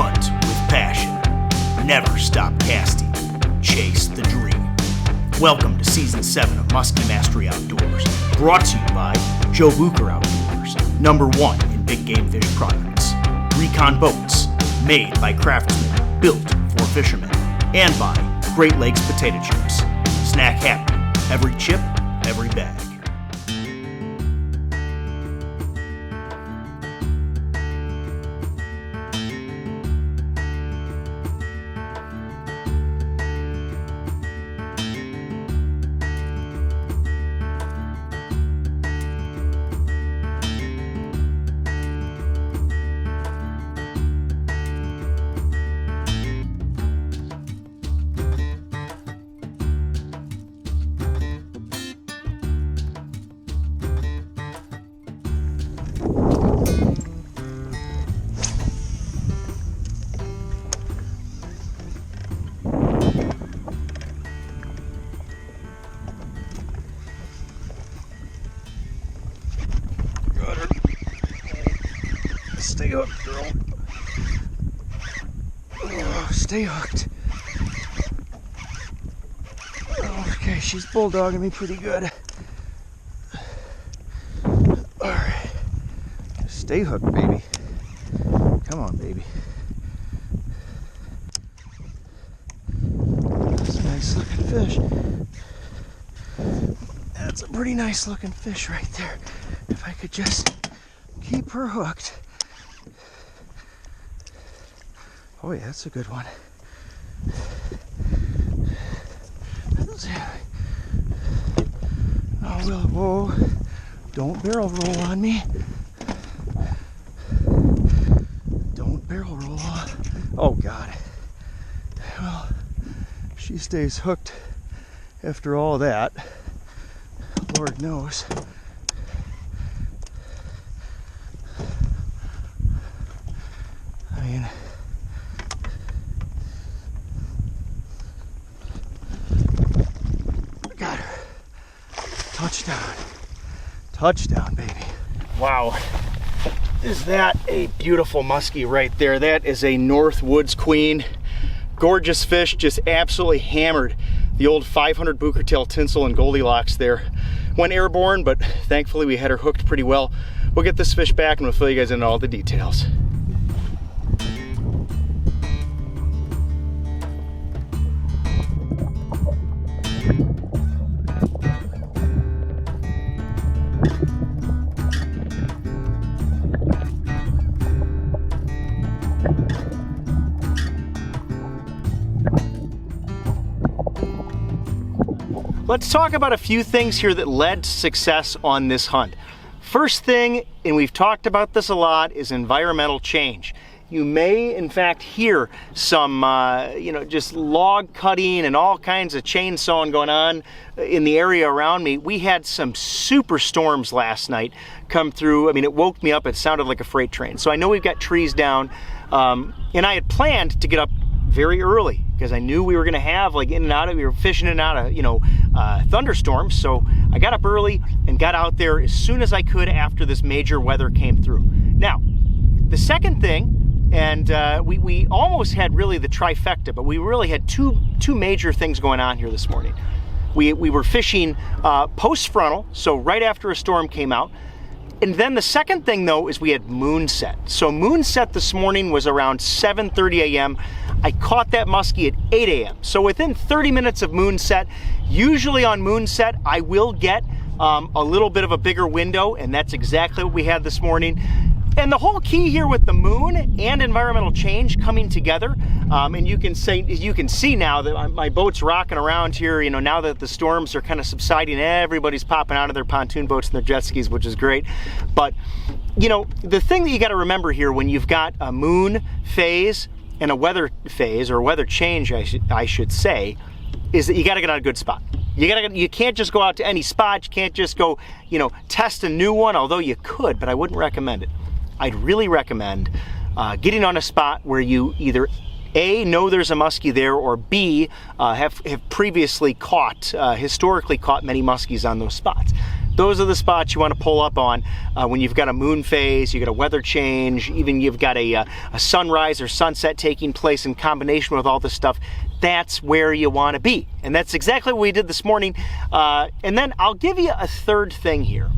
Hunt with passion. Never stop casting. Chase the dream. Welcome to Season 7 of Musky Mastery Outdoors. Brought to you by Bucher Outdoors, #1 in big game fish products. Recon Boats, made by craftsmen, built for fishermen. And by Great Lakes Potato Chips. Snack happy. Every chip, every bag. Stay hooked, girl. Oh, stay hooked. Okay, she's bulldogging me pretty good. Alright. Stay hooked, baby. Come on, baby. That's a nice looking fish. That's a pretty nice looking fish right there. If I could just keep her hooked. Oh yeah, that's a good one. Oh, well, whoa. Don't barrel roll on me. Don't barrel roll on. Oh God. Well, she stays hooked after all that. Lord knows. I mean, got her. Touchdown. Touchdown, baby. Wow. Is that a beautiful muskie right there? That is a North Woods Queen. Gorgeous fish, just absolutely hammered the old 500 Bucher tail tinsel and Goldilocks there. Went airborne, but thankfully we had her hooked pretty well. We'll get this fish back and we'll fill you guys in all the details. Let's talk about a few things here that led to success on this hunt. First thing, and we've talked about this a lot, is environmental change. You may, in fact, hear some, just log cutting and all kinds of chainsawing going on in the area around me. We had some super storms last night come through. I mean, it woke me up. It sounded like a freight train. So I know we've got trees down, and I had planned to get up very early because I knew we were going to have we were fishing in and out of, thunderstorms. So I got up early and got out there as soon as I could after this major weather came through. Now, the second thing, and we almost had really the trifecta, but we really had two major things going on here this morning. We were fishing post-frontal, so right after a storm came out. And then the second thing, though, is we had moonset. So moonset this morning was around 7:30 a.m. I caught that muskie at 8 a.m. So within 30 minutes of moonset, usually on moonset, I will get a little bit of a bigger window, and that's exactly what we had this morning. And the whole key here with the moon and environmental change coming together, and you can see now that my boat's rocking around here, now that the storms are kind of subsiding, everybody's popping out of their pontoon boats and their jet skis, which is great. But, the thing that you got to remember here when you've got a moon phase and a weather phase, or weather change, I should say, is that you got to get on a good spot. You can't just go out to any spot. You can't just go, test a new one, although you could, but I wouldn't recommend it. I'd really recommend getting on a spot where you either A, know there's a muskie there, or B, have previously historically caught many muskies on those spots. Those are the spots you want to pull up on when you've got a moon phase, you got a weather change, even you've got a sunrise or sunset taking place in combination with all this stuff. That's where you want to be. And that's exactly what we did this morning. And then I'll give you a third thing here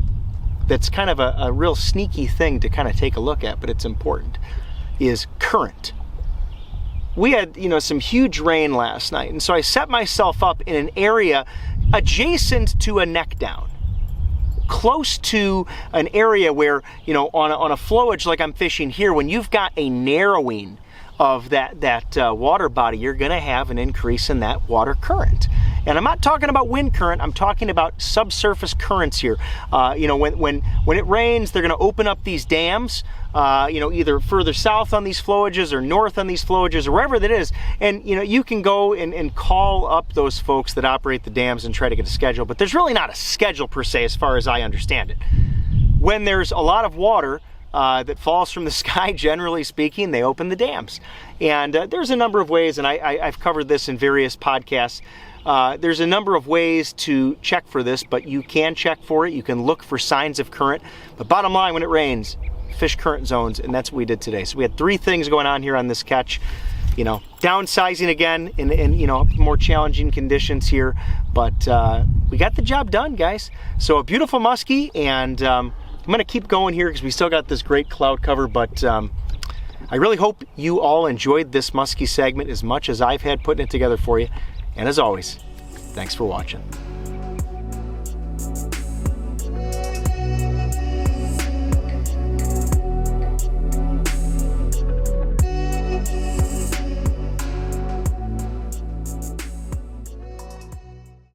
that's kind of a real sneaky thing to kind of take a look at, but it's important, is current. We had, some huge rain last night, and so I set myself up in an area adjacent to a neck down, close to an area where, on a flowage like I'm fishing here, when you've got a narrowing of that water body, you're going to have an increase in that water current. And I'm not talking about wind current, I'm talking about subsurface currents here. When it rains, they're going to open up these dams, either further south on these flowages or north on these flowages or wherever that is. And, you can go and call up those folks that operate the dams and try to get a schedule. But there's really not a schedule per se, as far as I understand it. When there's a lot of water that falls from the sky, generally speaking, they open the dams. And there's a number of ways, and I've covered this in various podcasts. There's a number of ways to check for this, but you can check for it. You can look for signs of current. But bottom line, when it rains, fish current zones, and that's what we did today. So we had 3 things going on here on this catch. Downsizing again in more challenging conditions here, but we got the job done, guys. So a beautiful muskie, and I'm going to keep going here because we still got this great cloud cover, but I really hope you all enjoyed this muskie segment as much as I've had putting it together for you. And as always, thanks for watching.